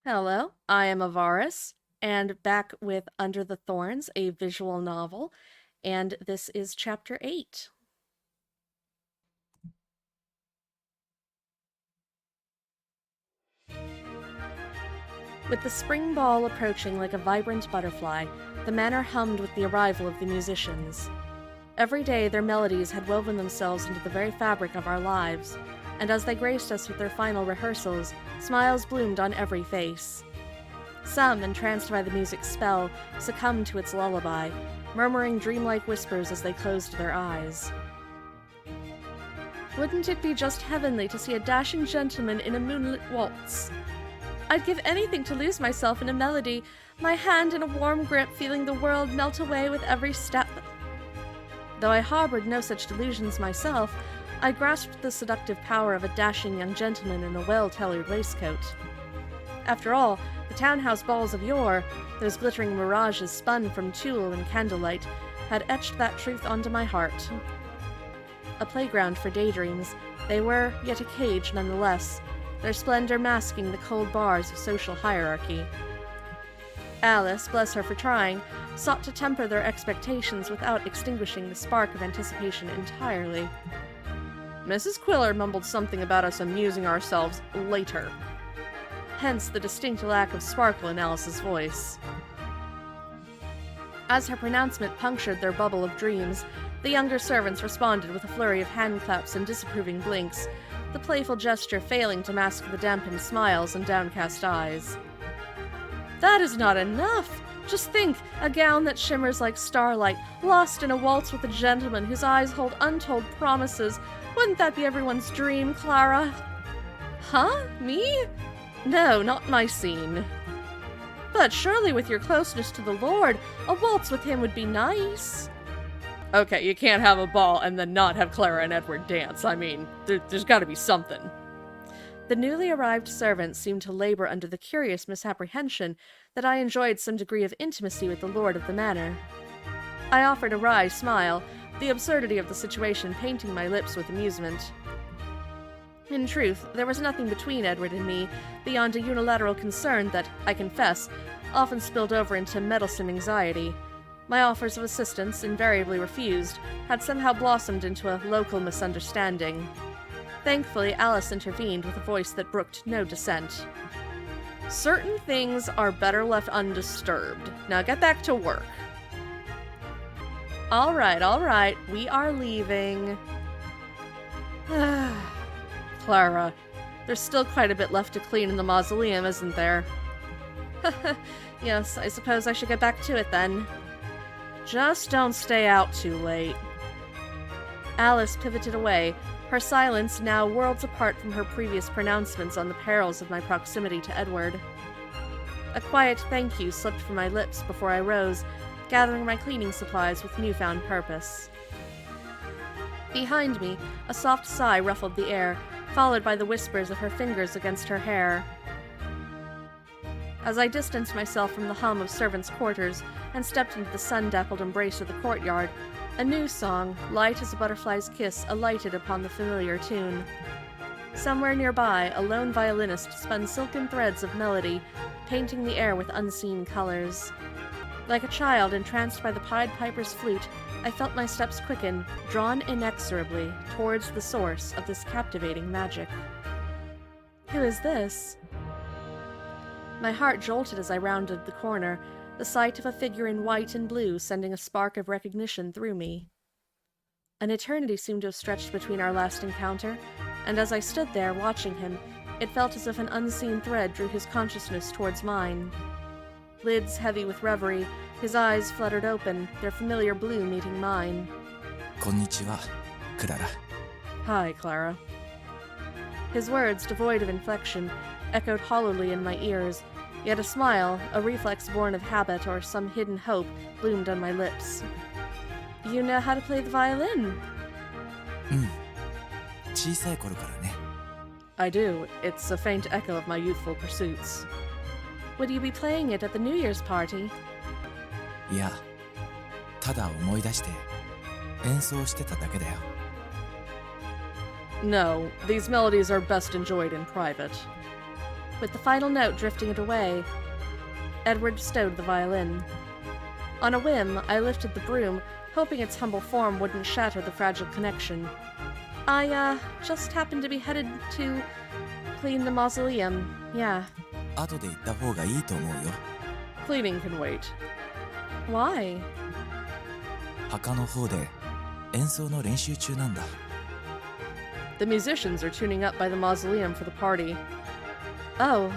Hello, I am Avaris, and back with Under the Thorns, a visual novel, and this is Chapter 8. With the spring ball approaching like a vibrant butterfly, the manor hummed with the arrival of the musicians. Every day their melodies had woven themselves into the very fabric of our lives, and as they graced us with their final rehearsals, smiles bloomed on every face. Some, entranced by the music's spell, succumbed to its lullaby, murmuring dreamlike whispers as they closed their eyes. Wouldn't it be just heavenly to see a dashing gentleman in a moonlit waltz? I'd give anything to lose myself in a melody, my hand in a warm grip, feeling the world melt away with every step. Though I harbored no such delusions myself, I grasped the seductive power of a dashing young gentleman in a well-tailored waistcoat. After all, the townhouse balls of yore, those glittering mirages spun from tulle and candlelight, had etched that truth onto my heart. A playground for daydreams, they were, yet a cage nonetheless, their splendor masking the cold bars of social hierarchy. Alice, bless her for trying, sought to temper their expectations without extinguishing the spark of anticipation entirely. Mrs. Quiller mumbled something about us amusing ourselves later. Hence the distinct lack of sparkle in Alice's voice. As her pronouncement punctured their bubble of dreams, the younger servants responded with a flurry of handclaps and disapproving blinks, the playful gesture failing to mask the dampened smiles and downcast eyes. That is not enough! Just think, a gown that shimmers like starlight, lost in a waltz with a gentleman whose eyes hold untold promises. Wouldn't that be everyone's dream, Clara? Huh? Me? No, not my scene. But surely with your closeness to the Lord, a waltz with him would be nice. Okay, you can't have a ball and then not have Clara and Edward dance. I mean, there's gotta be something. The newly arrived servants seemed to labor under the curious misapprehension that I enjoyed some degree of intimacy with the lord of the manor. I offered a wry smile, the absurdity of the situation painting my lips with amusement. In truth, there was nothing between Edward and me beyond a unilateral concern that, I confess, often spilled over into meddlesome anxiety. My offers of assistance, invariably refused, had somehow blossomed into a local misunderstanding. Thankfully, Alice intervened with a voice that brooked no dissent. Certain things are better left undisturbed. Now get back to work. All right, we are leaving. Clara, there's still quite a bit left to clean in the mausoleum, isn't there? Yes, I suppose I should get back to it then. Just don't stay out too late. Alice pivoted away, her silence now worlds apart from her previous pronouncements on the perils of my proximity to Edward. A quiet thank you slipped from my lips before I rose, gathering my cleaning supplies with newfound purpose. Behind me, a soft sigh ruffled the air, followed by the whispers of her fingers against her hair. As I distanced myself from the hum of servants' quarters and stepped into the sun-dappled embrace of the courtyard, a new song, light as a butterfly's kiss, alighted upon the familiar tune. Somewhere nearby, a lone violinist spun silken threads of melody, painting the air with unseen colors. Like a child entranced by the Pied Piper's flute, I felt my steps quicken, drawn inexorably towards the source of this captivating magic. Who is this? My heart jolted as I rounded the corner, the sight of a figure in white and blue sending a spark of recognition through me. An eternity seemed to have stretched between our last encounter, and as I stood there watching him, it felt as if an unseen thread drew his consciousness towards mine. Lids heavy with reverie, his eyes fluttered open, their familiar blue meeting mine. Konnichiwa, Clara. Hi, Clara. His words, devoid of inflection, echoed hollowly in my ears, yet a smile, a reflex born of habit or some hidden hope, bloomed on my lips. You know how to play the violin? 小さい頃からね。 I do. It's a faint echo of my youthful pursuits. Would you be playing it at the New Year's party? いや、ただ思い出して演奏してただけだよ。 No, these melodies are best enjoyed in private. with the final note drifting it away. Edward stowed the violin. On a whim, I lifted the broom, hoping its humble form wouldn't shatter the fragile connection. I, just happened to be headed to clean the mausoleum, yeah. 後で行った方がいいと思うよ。 Cleaning can wait. Why? 墓の方で演奏の練習中なんだ。 The musicians are tuning up by the mausoleum for the party. Oh.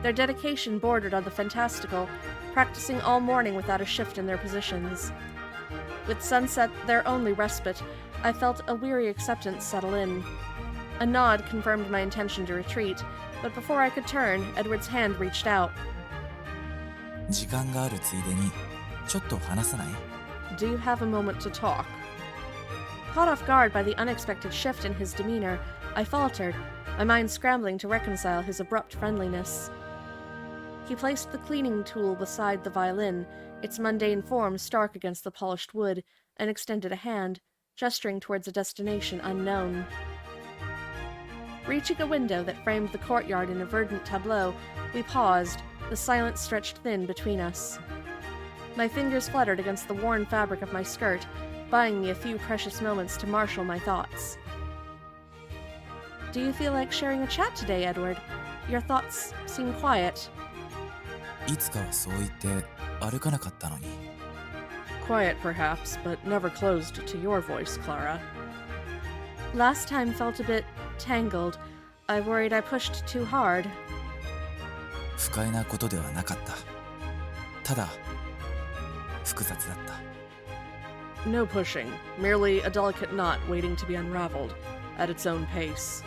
Their dedication bordered on the fantastical, practicing all morning without a shift in their positions. With sunset their only respite, I felt a weary acceptance settle in. A nod confirmed my intention to retreat, but before I could turn, Edward's hand reached out. 時間があるついでにちょっと話さない？ Do you have a moment to talk? Caught off guard by the unexpected shift in his demeanor, I faltered, my mind scrambling to reconcile his abrupt friendliness. He placed the cleaning tool beside the violin, its mundane form stark against the polished wood, and extended a hand, gesturing towards a destination unknown. Reaching a window that framed the courtyard in a verdant tableau, we paused, the silence stretched thin between us. My fingers fluttered against the worn fabric of my skirt, buying me a few precious moments to marshal my thoughts. Do you feel like sharing a chat today, Edward? Your thoughts seem quiet. いつかはそう言って歩かなかったのに。 Quiet, perhaps, but never closed to your voice, Clara. Last time felt a bit tangled. I worried I pushed too hard. 不快なことではなかった。ただ複雑だった。 No pushing, merely a delicate knot waiting to be unraveled, at its own pace.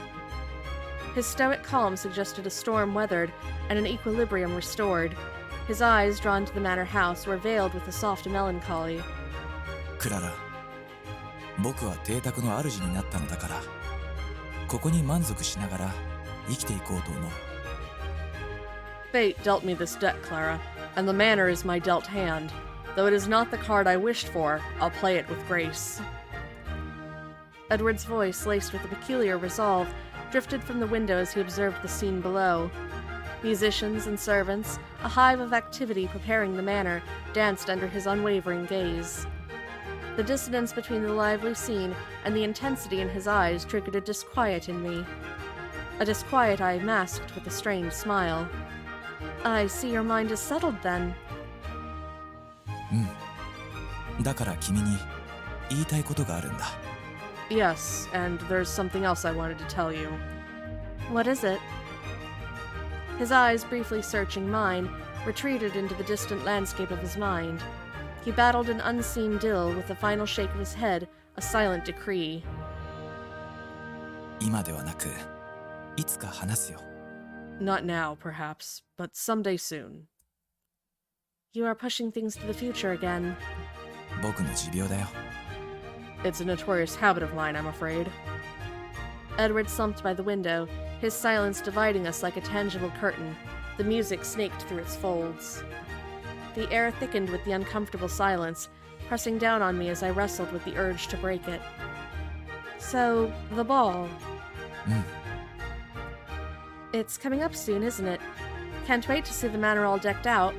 His stoic calm suggested a storm weathered and an equilibrium restored. His eyes, drawn to the manor house, were veiled with a soft melancholy. クララ、僕は邸宅の主になったのだから、ここに満足しながら生きていこうと思う。 Fate dealt me this deck, Clara, and the manor is my dealt hand. Though it is not the card I wished for, I'll play it with grace. Edward's voice, laced with a peculiar resolve, drifted from the window as he observed the scene below. Musicians and servants, a hive of activity preparing the manor, danced under his unwavering gaze. The dissonance between the lively scene and the intensity in his eyes triggered a disquiet in me. A disquiet I masked with a strained smile. I see your mind is settled, then. だから君に言いたいことがあるんだ。 Yes, and there's something else I wanted to tell you. What is it? His eyes, briefly searching mine, retreated into the distant landscape of his mind. He battled an unseen dill with a final shake of his head, a silent decree. 今ではなく、いつか話すよ。 Not now, perhaps, but someday soon. You are pushing things to the future again. 僕の持病だよ。 It's a notorious habit of mine, I'm afraid. Edward slumped by the window, his silence dividing us like a tangible curtain. The music snaked through its folds. The air thickened with the uncomfortable silence, pressing down on me as I wrestled with the urge to break it. So, the ball. It's coming up soon, isn't it? Can't wait to see the manor all decked out.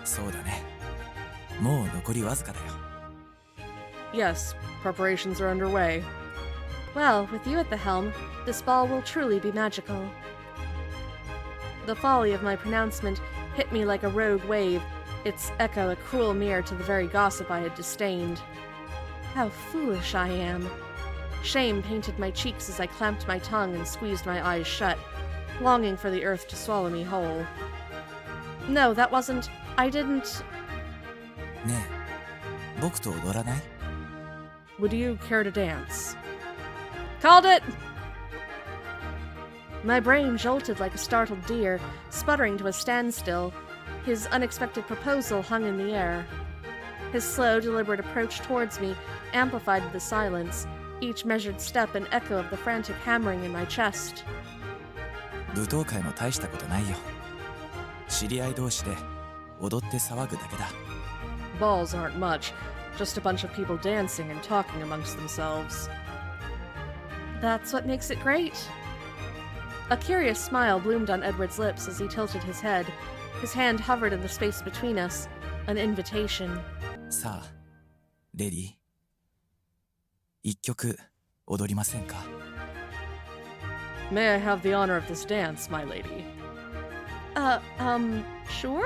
そうだね。もう残りわずかだよ。 Yes, preparations are underway. Well, with you at the helm, this ball will truly be magical. The folly of my pronouncement hit me like a rogue wave, its echo a cruel mirror to the very gossip I had disdained. How foolish I am. Shame painted my cheeks as I clamped my tongue and squeezed my eyes shut, longing for the earth to swallow me whole. No, that wasn't... I didn't... ねえ、僕と踊らない？ Would you care to dance? Called it! My brain jolted like a startled deer, sputtering to a standstill. His unexpected proposal hung in the air. His slow, deliberate approach towards me amplified the silence, each measured step an echo of the frantic hammering in my chest. 舞踏会も大したことないよ。知り合い同士で踊って騒ぐだけだ。 Balls aren't much, just a bunch of people dancing and talking amongst themselves. That's what makes it great. A curious smile bloomed on Edward's lips as he tilted his head. His hand hovered in the space between us, an invitation. さあ、レディー。一曲踊りませんか? May I have the honor of this dance, my lady? Sure?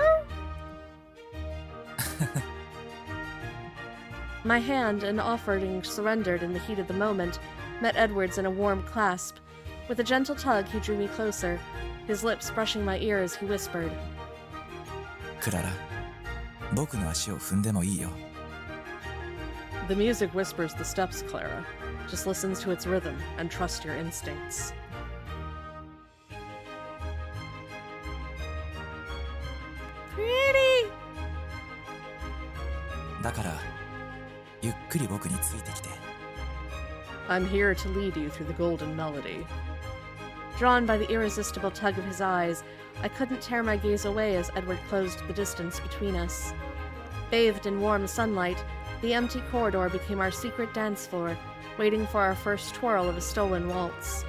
My hand, an offering surrendered in the heat of the moment, met Edward's in a warm clasp. With a gentle tug, he drew me closer, his lips brushing my ear as he whispered. クララ、僕の足を踏んでもいいよ。The music whispers the steps, Clara. Just listen to its rhythm and trust your instincts. Pretty! だから、ゆっくり僕についてきて。I'm here to lead you through the golden melody. Drawn by the irresistible tug of his eyes, I couldn't tear my gaze away as Edward closed the distance between us. Bathed in warm sunlight, the empty corridor became our secret dance floor, waiting for our first twirl of a stolen waltz.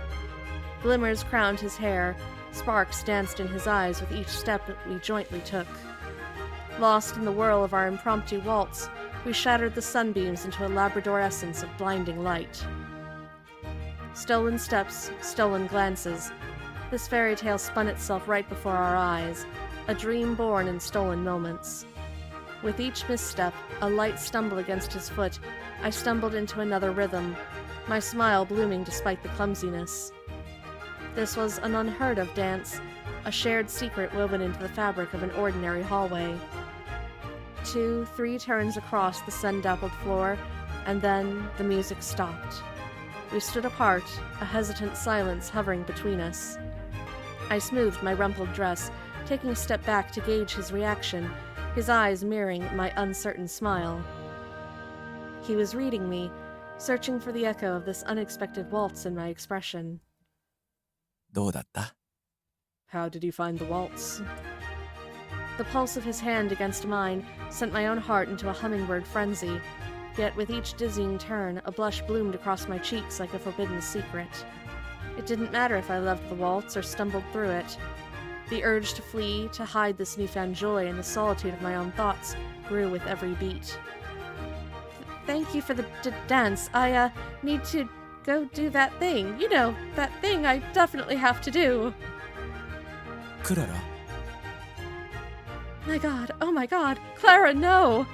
Glimmers crowned his hair, sparks danced in his eyes with each step that we jointly took. Lost in the whirl of our impromptu waltz, we shattered the sunbeams into a Labrador essence of blinding light. Stolen steps, stolen glances. This fairy tale spun itself right before our eyes, a dream born in stolen moments. With each misstep, a light stumble against his foot, I stumbled into another rhythm, my smile blooming despite the clumsiness. This was an unheard-of dance, a shared secret woven into the fabric of an ordinary hallway. 2, 3 turns across the sun-dappled floor, and then the music stopped. We stood apart, a hesitant silence hovering between us. I smoothed my rumpled dress, taking a step back to gauge his reaction, his eyes mirroring my uncertain smile. He was reading me, searching for the echo of this unexpected waltz in my expression. どうだった? How did you find the waltz? The pulse of his hand against mine sent my own heart into a hummingbird frenzy, yet with each dizzying turn, a blush bloomed across my cheeks like a forbidden secret. It didn't matter if I loved the waltz or stumbled through it. The urge to flee, to hide this newfound joy in the solitude of my own thoughts, grew with every beat. Thank you for the dance. I, need to go do that thing. You know, that thing I definitely have to do. クララ? My god, oh my god, Clara, no!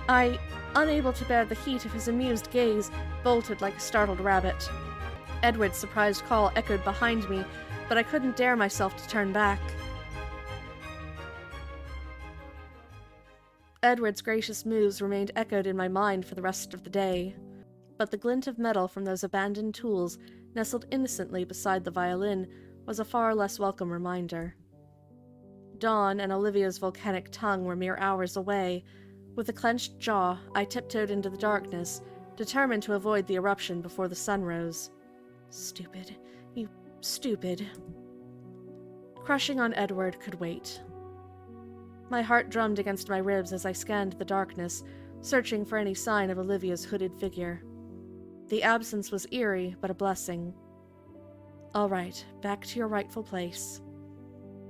I, unable to bear the heat of his amused gaze, bolted like a startled rabbit. Edward's surprised call echoed behind me, but I couldn't dare myself to turn back. Edward's gracious moves remained echoed in my mind for the rest of the day, but the glint of metal from those abandoned tools, nestled innocently beside the violin, was a far less welcome reminder. Dawn and Olivia's volcanic tongue were mere hours away. With a clenched jaw, I tiptoed into the darkness, determined to avoid the eruption before the sun rose. Stupid. You stupid. Crushing on Edward could wait. My heart drummed against my ribs as I scanned the darkness, searching for any sign of Olivia's hooded figure. The absence was eerie, but a blessing. All right, back to your rightful place.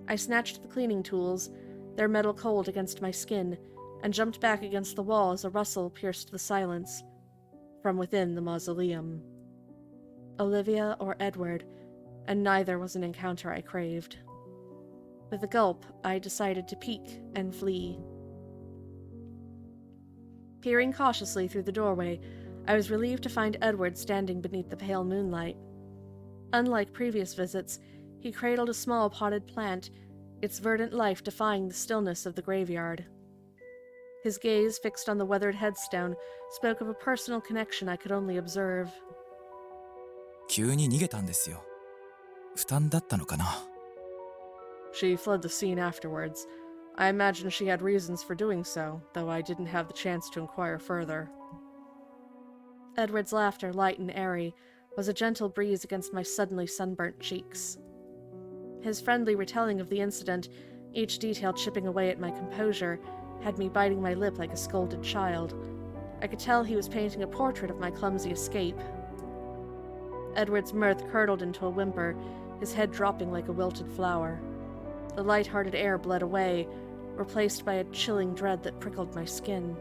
I snatched the cleaning tools, their metal cold against my skin, and jumped back against the wall as a rustle pierced the silence. From within the mausoleum. Olivia or Edward, and neither was an encounter I craved. With a gulp, I decided to peek and flee. Peering cautiously through the doorway, I was relieved to find Edward standing beneath the pale moonlight. Unlike previous visits, he cradled a small potted plant, its verdant life defying the stillness of the graveyard. His gaze, fixed on the weathered headstone, spoke of a personal connection I could only observe. 急に逃げたんですよ。負担だったのかな? She fled the scene afterwards. I imagine she had reasons for doing so, though I didn't have the chance to inquire further. Edward's laughter, light and airy, was a gentle breeze against my suddenly sunburnt cheeks. His friendly retelling of the incident, each detail chipping away at my composure, had me biting my lip like a scolded child. I could tell he was painting a portrait of my clumsy escape. Edward's mirth curdled into a whimper, his head dropping like a wilted flower. The light-hearted air bled away, replaced by a chilling dread that prickled my skin.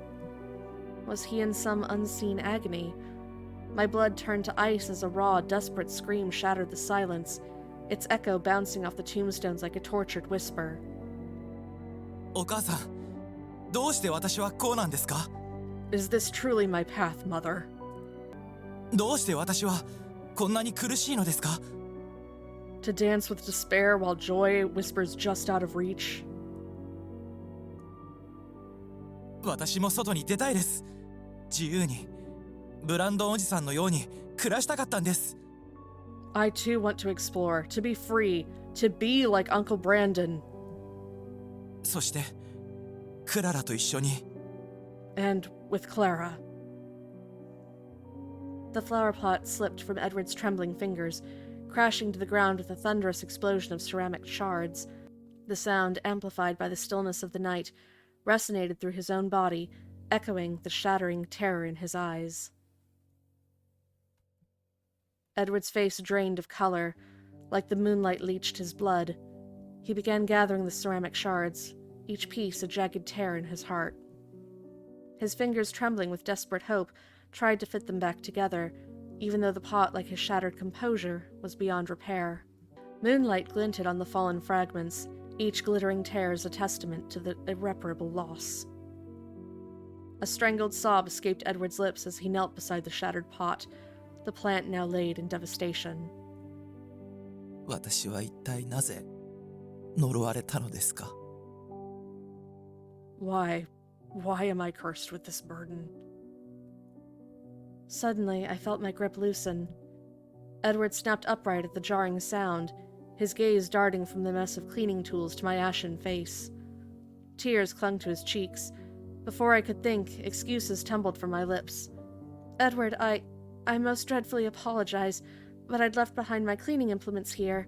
Was he in some unseen agony? My blood turned to ice as a raw, desperate scream shattered the silence, its echo bouncing off the tombstones like a tortured whisper. お母さん、どうして私はこうなんですか? Is this truly my path, Mother? どうして私はこんなに苦しいのですか? To dance with despair while joy whispers just out of reach. 私も外に出たいです。自由に、ブランドンおじさんのように暮らしたかったんです。I too want to explore, to be free, to be like Uncle Brandon. そして、クララと一緒に。And with Clara. The flower pot slipped from Edward's trembling fingers, crashing to the ground with a thunderous explosion of ceramic shards. The sound, amplified by the stillness of the night, resonated through his own body, echoing the shattering terror in his eyes. Edward's face drained of color, like the moonlight leached his blood. He began gathering the ceramic shards, each piece a jagged tear in his heart. His fingers, trembling with desperate hope, tried to fit them back together, even though the pot, like his shattered composure, was beyond repair. Moonlight glinted on the fallen fragments, each glittering tear as a testament to the irreparable loss. A strangled sob escaped Edward's lips as he knelt beside the shattered pot, the plant now laid in devastation. 私は一体なぜ呪われたのですか? Why am I cursed with this burden? Suddenly, I felt my grip loosen. Edward snapped upright at the jarring sound, his gaze darting from the mess of cleaning tools to my ashen face. Tears clung to his cheeks. Before I could think, excuses tumbled from my lips. Edward, I most dreadfully apologize, but I'd left behind my cleaning implements here.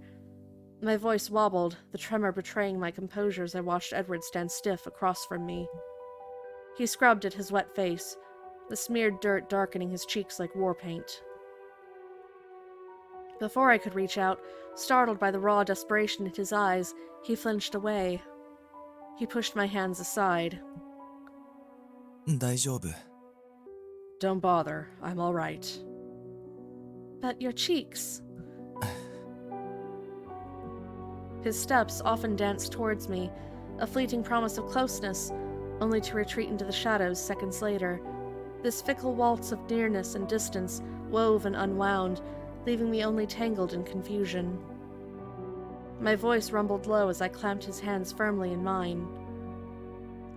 My voice wobbled, the tremor betraying my composure as I watched Edward stand stiff across from me. He scrubbed at his wet face, the smeared dirt darkening his cheeks like war paint. Before I could reach out, startled by the raw desperation in his eyes, he flinched away. He pushed my hands aside. 大丈夫。 Don't bother, I'm all right. But your cheeks... His steps often danced towards me, a fleeting promise of closeness, only to retreat into the shadows seconds later. This fickle waltz of nearness and distance wove and unwound, leaving me only tangled in confusion. My voice rumbled low as I clamped his hands firmly in mine.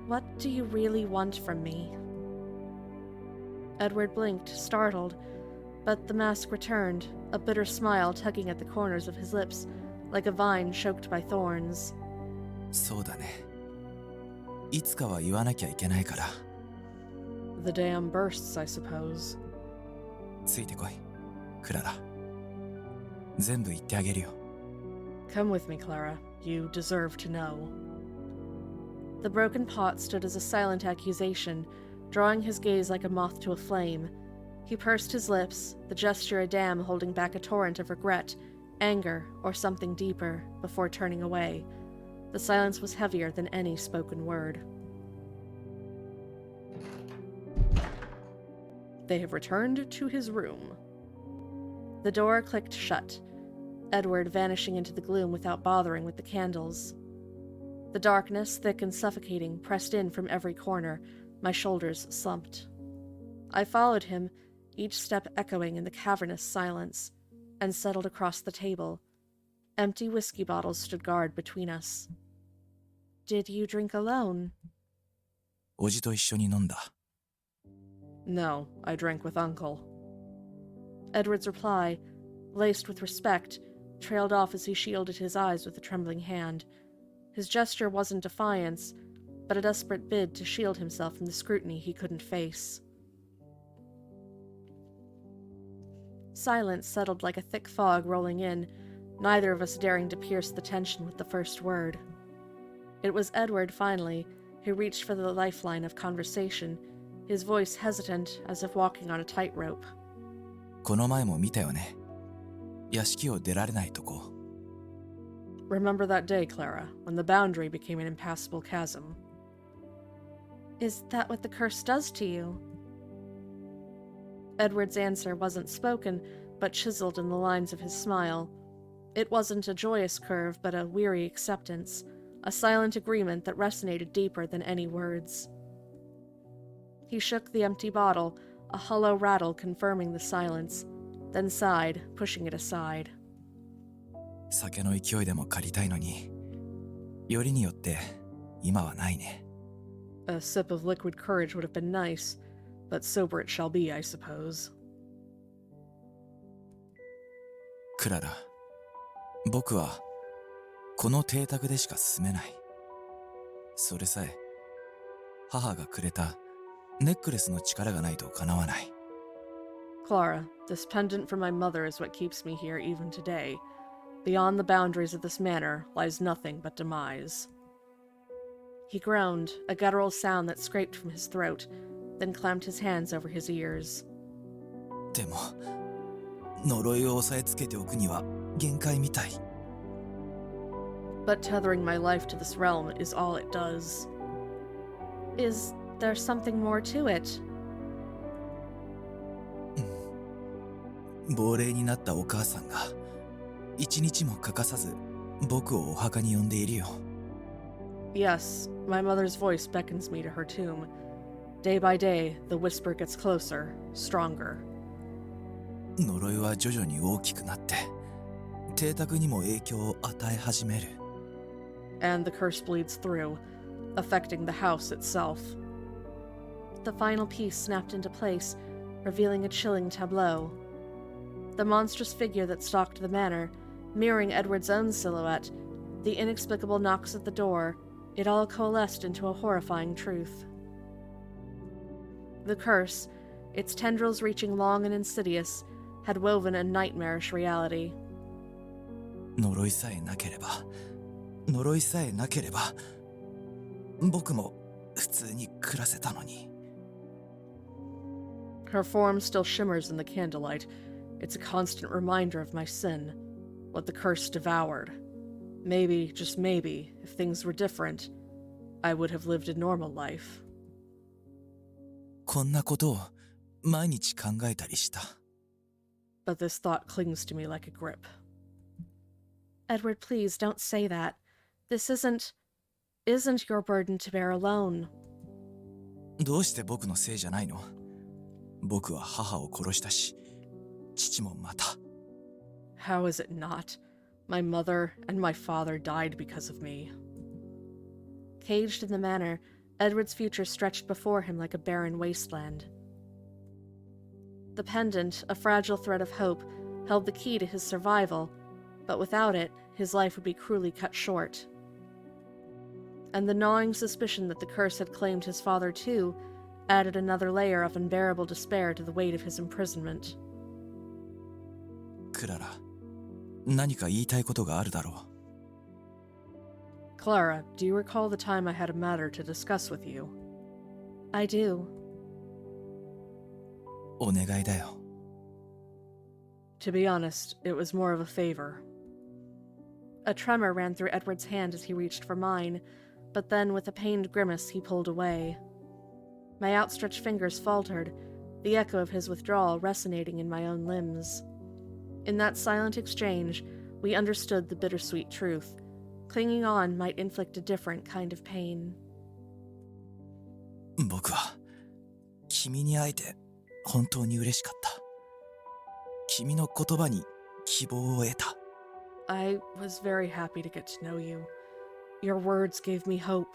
What do you really want from me? Edward blinked, startled, but the mask returned, a bitter smile tugging at the corners of his lips, like a vine choked by thorns. そうだね。いつかは言わなきゃいけないから。The dam bursts, I suppose. ついてこい、クララ。全部言ってあげるよ。Come with me, Clara. You deserve to know. The broken pot stood as a silent accusation, drawing his gaze like a moth to a flame. He pursed his lips, the gesture a dam holding back a torrent of regret, anger, or something deeper, before turning away. The silence was heavier than any spoken word. They have returned to his room. The door clicked shut, Edward vanishing into the gloom without bothering with the candles. The darkness, thick and suffocating, pressed in from every corner. My shoulders slumped. I followed him, each step echoing in the cavernous silence, and settled across the table. Empty whiskey bottles stood guard between us. Did you drink alone? おじと一緒に飲んだ。No, I drank with Uncle. Edward's reply, laced with respect, trailed off as he shielded his eyes with a trembling hand. His gesture wasn't defiance, but a desperate bid to shield himself from the scrutiny he couldn't face. Silence settled like a thick fog rolling in, neither of us daring to pierce the tension with the first word. It was Edward, finally, who reached for the lifeline of conversation, his voice hesitant as if walking on a tightrope. この前も見たよね。屋敷を出られないとこ。Remember that day, Clara, when the boundary became an impassable chasm. Is that what the curse does to you? Edward's answer wasn't spoken, but chiseled in the lines of his smile. It wasn't a joyous curve, but a weary acceptance, a silent agreement that resonated deeper than any words. He shook the empty bottle, a hollow rattle confirming the silence, then sighed, pushing it aside. 酒の勢いでも借りたいのに、よりによって今はないね。A sip of liquid courage would have been nice, but sober it shall be, I suppose. クララ、僕はこの邸宅でしか住めない。それさえ母がくれたネックレスの力がないとかなわない。Clara, this pendant from my mother is what keeps me here even today. Beyond the boundaries of this manor lies nothing but demise. He groaned, a guttural sound that scraped from his throat, then clamped his hands over his ears. でも、呪いを押さえつけておくには限界みたい。But tethering my life to this realm is all it does. Is there something more to it? 亡霊になったお母さんが一日も欠かさず僕をお墓に呼んでいるよ。Yes, my mother's voice beckons me to her tomb. Day by day, the whisper gets closer, stronger. 呪いは徐々に大きくなって邸宅にも影響を与え始める。And the curse bleeds through, affecting the house itself. The final piece snapped into place, revealing a chilling tableau. The monstrous figure that stalked the manor, mirroring Edward's own silhouette, the inexplicable knocks at the door, it all coalesced into a horrifying truth. The curse, its tendrils reaching long and insidious, had woven a nightmarish reality. 呪いさえなければ、呪いさえなければ、僕も普通に暮らせたのに。Her form still shimmers in the candlelight. It's a constant reminder of my sin, what the curse devoured. Maybe, just maybe, if things were different, I would have lived a normal life. こんなことを毎日考えたりした。But this thought clings to me like a grip. Edward, please don't say that. This isn't your burden to bear alone. どうして僕のせいじゃないの？僕は母を殺したし、父もまた。How is it not? My mother and my father died because of me. Caged in the manor, Edward's future stretched before him like a barren wasteland. The pendant, a fragile thread of hope, held the key to his survival, but without it, his life would be cruelly cut short. And the gnawing suspicion that the curse had claimed his father too added another layer of unbearable despair to the weight of his imprisonment. クララ、何か言いたいことがあるだろう。Clara, do you recall the time I had a matter to discuss with you? I do. お願いだよ。To be honest, it was more of a favor. A tremor ran through Edward's hand as he reached for mine, but then with a pained grimace he pulled away. My outstretched fingers faltered, the echo of his withdrawal resonating in my own limbs. In that silent exchange, we understood the bittersweet truth. Clinging on might inflict a different kind of pain. 僕は君に会えて本当に嬉しかった。君の言葉に希望を得た。I was very happy to get to know you. Your words gave me hope.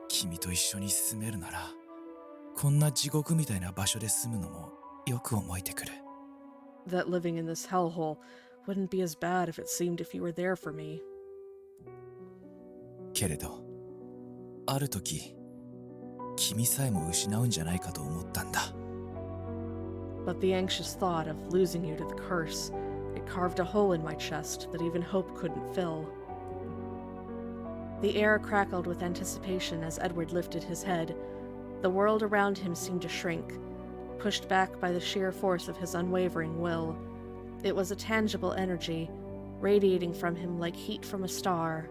君と一緒に住めるなら、こんな地獄みたいな場所で住むのもよく思えてくる。That living in this hellhole wouldn't be as bad if it seemed if you were there for me. けれど、ある時、君さえも失うんじゃないかと思ったんだ。But the anxious thought of losing you to the curse, it carved a hole in my chest that even hope couldn't fill. The air crackled with anticipation as Edward lifted his head. The world around him seemed to shrink, pushed back by the sheer force of his unwavering will. It was a tangible energy, radiating from him like heat from a star.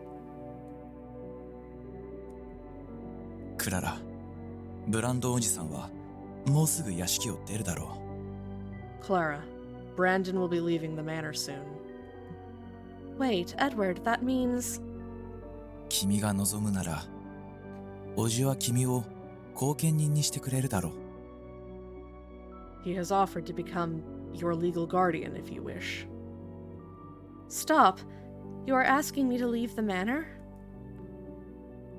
クララ、ブランドおじさんはもうすぐ屋敷を出るだろう。 Clara, Brandon will be leaving the manor soon. Wait, Edward, that means... 君が望むなら、おじは君を後見人にしてくれるだろう。 He has offered to become your legal guardian if you wish. Stop! You are asking me to leave the manor?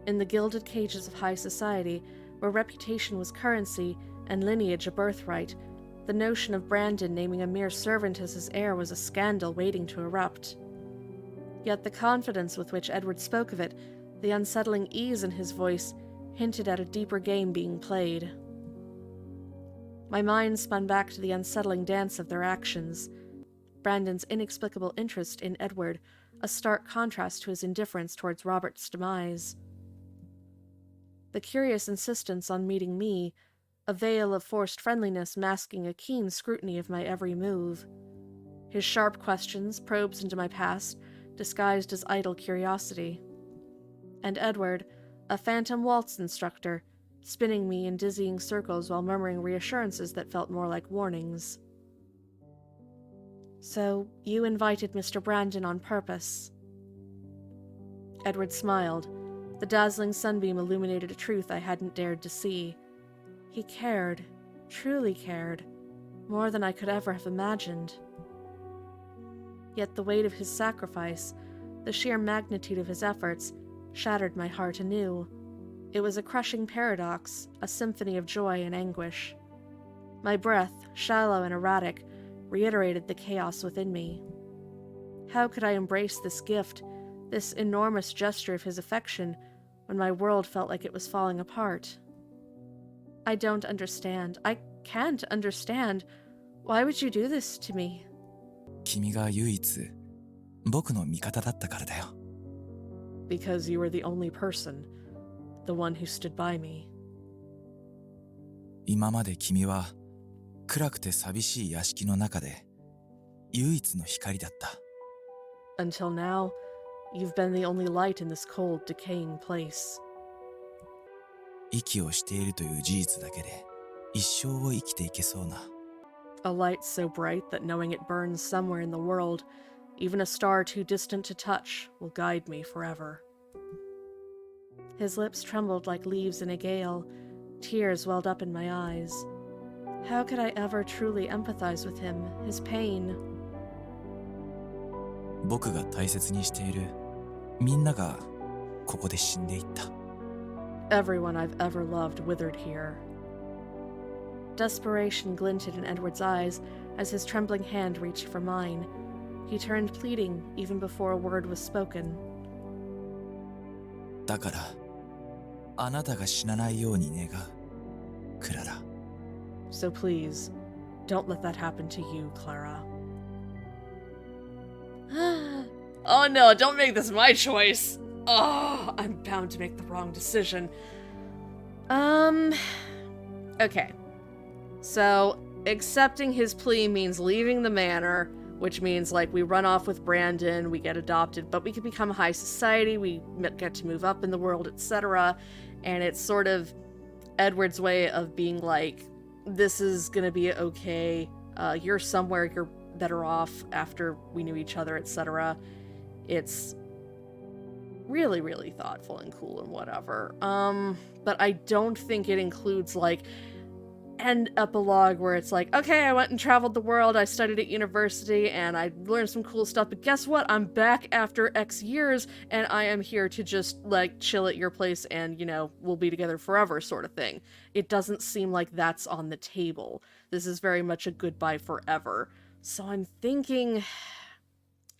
In the gilded cages of high society, where reputation was currency and lineage a birthright, the notion of Brandon naming a mere servant as his heir was a scandal waiting to erupt. Yet the confidence with which Edward spoke of it, the unsettling ease in his voice, hinted at a deeper game being played. My mind spun back to the unsettling dance of their actions. Brandon's inexplicable interest in Edward, a stark contrast to his indifference towards Robert's demise. The curious insistence on meeting me, a veil of forced friendliness masking a keen scrutiny of my every move. His sharp questions, probes into my past, disguised as idle curiosity. And Edward, a phantom waltz instructor, spinning me in dizzying circles while murmuring reassurances that felt more like warnings. So, you invited Mr. Brandon on purpose. Edward smiled. The dazzling sunbeam illuminated a truth I hadn't dared to see. He cared, truly cared, more than I could ever have imagined. Yet the weight of his sacrifice, the sheer magnitude of his efforts, shattered my heart anew. It was a crushing paradox, a symphony of joy and anguish. My breath, shallow and erratic, reiterated the chaos within me. How could I embrace this gift, this enormous gesture of his affection, when my world felt like it was falling apart? I don't understand. I can't understand. Why would you do this to me? 君が唯一僕の味方だったからだよ。 Because you were the only person, the one who stood by me. 今まで君は暗くて寂しい屋敷の中で唯一の光だった。 Until now, you've been the only light in this cold, decaying place. 息をしているという事実だけで一生を生きていけそうな。 A light so bright that knowing it burns somewhere in the world, even a star too distant to touch, will guide me forever. His lips trembled like leaves in a gale. Tears welled up in my eyes. How could I ever truly empathize with him, his pain? 僕が大切にしているみんながここで死んでいった。 Everyone I've ever loved withered here. Desperation glinted in Edward's eyes as his trembling hand reached for mine. He turned pleading even before a word was spoken. だからあなたが死なないように願う、クララ。 So please, don't let that happen to you, Clara. Oh no, don't make this my choice. Oh, I'm bound to make the wrong decision. Okay. So, accepting his plea means leaving the manor, which means, like, we run off with Brandon, we get adopted, but we can become high society, we get to move up in the world, etc. And it's sort of Edward's way of being like, this is gonna be okay, you're somewhere, you're better off after we knew each other, etc. It's really, really thoughtful and cool and whatever. But I don't think it includes, like, an epilogue where it's like, okay, I went and traveled the world, I studied at university, and I learned some cool stuff, but guess what? I'm back after X years, and I am here to just, like, chill at your place and, you know, we'll be together forever sort of thing. It doesn't seem like that's on the table. This is very much a goodbye forever. So I'm thinking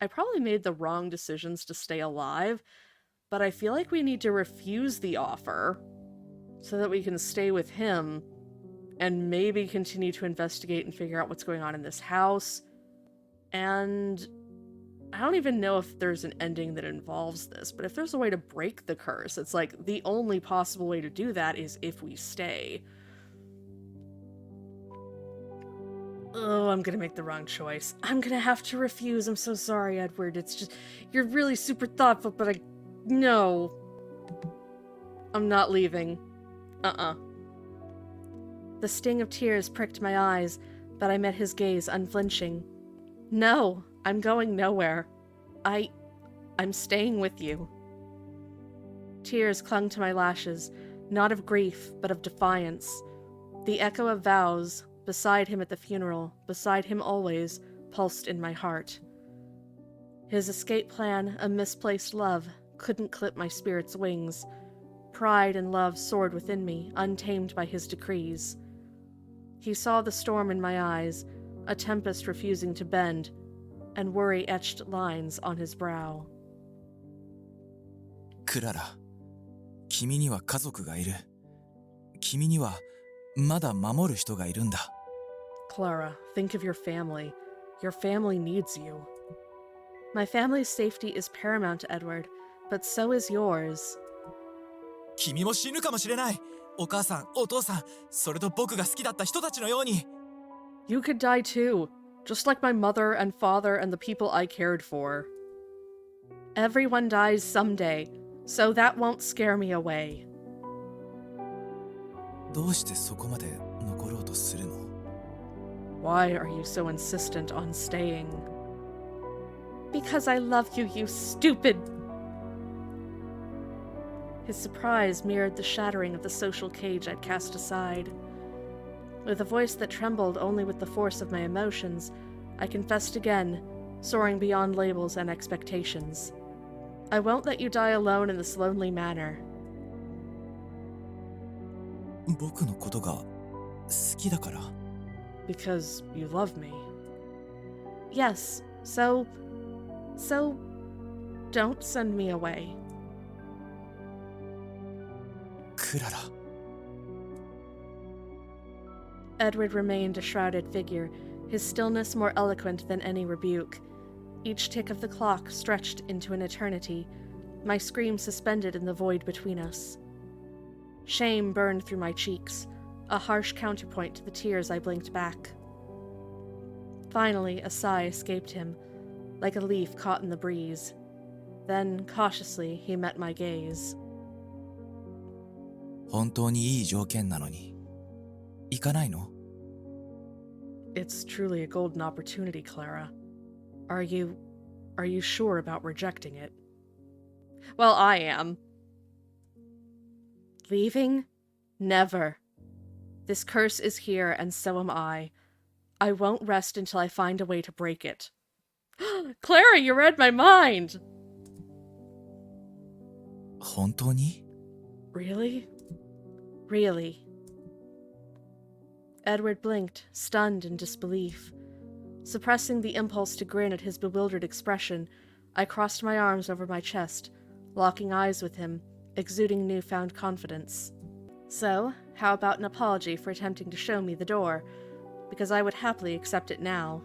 I probably made the wrong decisions to stay alive, but I feel like we need to refuse the offer so that we can stay with him and maybe continue to investigate and figure out what's going on in this house. And I don't even know if there's an ending that involves this, but if there's a way to break the curse, it's like the only possible way to do that is if we stay. Ugh. Oh, I'm gonna make the wrong choice. I'm gonna have to refuse. I'm so sorry, Edward. It's just, you're really super thoughtful, but no. I'm not leaving. The sting of tears pricked my eyes, but I met his gaze unflinching. No, I'm going nowhere. I'm staying with you. Tears clung to my lashes, not of grief, but of defiance. The echo of vows, beside him at the funeral, beside him always, pulsed in my heart. His escape plan, a misplaced love, couldn't clip my spirit's wings. Pride and love soared within me, untamed by his decrees. He saw the storm in my eyes, a tempest refusing to bend, and worry etched lines on his brow. クララ、君には家族がいる。君にはまだ守る人がいるんだ。Clara, think of your family. Your family needs you. My family's safety is paramount to Edward, but so is yours. 君も死ぬかもしれない。お母さん、お父さん、それと僕が好きだった人たちのように。You could die too, just like my mother and father and the people I cared for. Everyone dies someday, so that won't scare me away. どうしてそこまで残ろうとするの？ Why are you so insistent on staying? Because I love you, you stupid! His surprise mirrored the shattering of the social cage I'd cast aside. With a voice that trembled only with the force of my emotions, I confessed again, soaring beyond labels and expectations. I won't let you die alone in this lonely manor. 僕のことが好きだから。 Because you love me. Yes, so don't send me away. クララ。 Edward remained a shrouded figure, his stillness more eloquent than any rebuke. Each tick of the clock stretched into an eternity, my scream suspended in the void between us. Shame burned through my cheeks, a harsh counterpoint to the tears I blinked back. Finally, a sigh escaped him, like a leaf caught in the breeze. Then, cautiously, he met my gaze. 本当にいい条件なのに、行かないの？ It's truly a golden opportunity, Clara. Are you sure about rejecting it? Well, I am. Leaving? Never. This curse is here, and so am I. I won't rest until I find a way to break it. Clara, you read my mind! 本当に？ Really? Really. Edward blinked, stunned in disbelief. Suppressing the impulse to grin at his bewildered expression, I crossed my arms over my chest, locking eyes with him, exuding newfound confidence. So, how about an apology for attempting to show me the door? Because I would happily accept it now.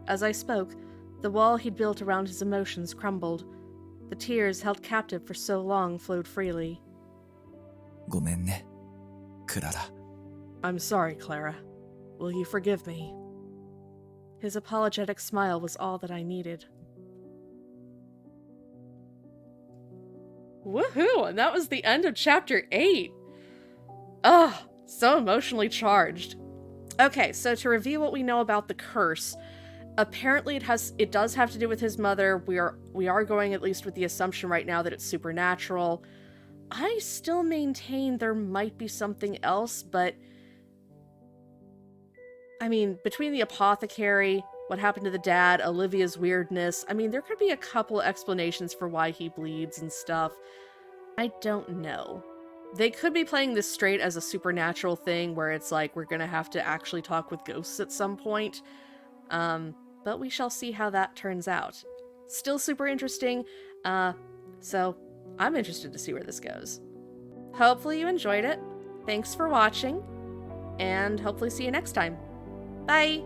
As I spoke, the wall he'd built around his emotions crumbled. The tears held captive for so long flowed freely. ごめんね、クララ。 I'm sorry, Clara. Will you forgive me? His apologetic smile was all that I needed. Woohoo! And that was the end of chapter 8. Ugh, so emotionally charged. Okay, so to review what we know about the curse, apparently it does have to do with his mother. We are going at least with the assumption right now that it's supernatural. I still maintain there might be something else, but I mean, between the apothecary, what happened to the dad, Olivia's weirdness, I mean, there could be a couple explanations for why he bleeds and stuff. I don't know. They could be playing this straight as a supernatural thing where it's like we're gonna have to actually talk with ghosts at some point. But we shall see how that turns out. Still super interesting, so I'm interested to see where this goes. Hopefully you enjoyed it. Thanks for watching, and hopefully see you next time. Bye!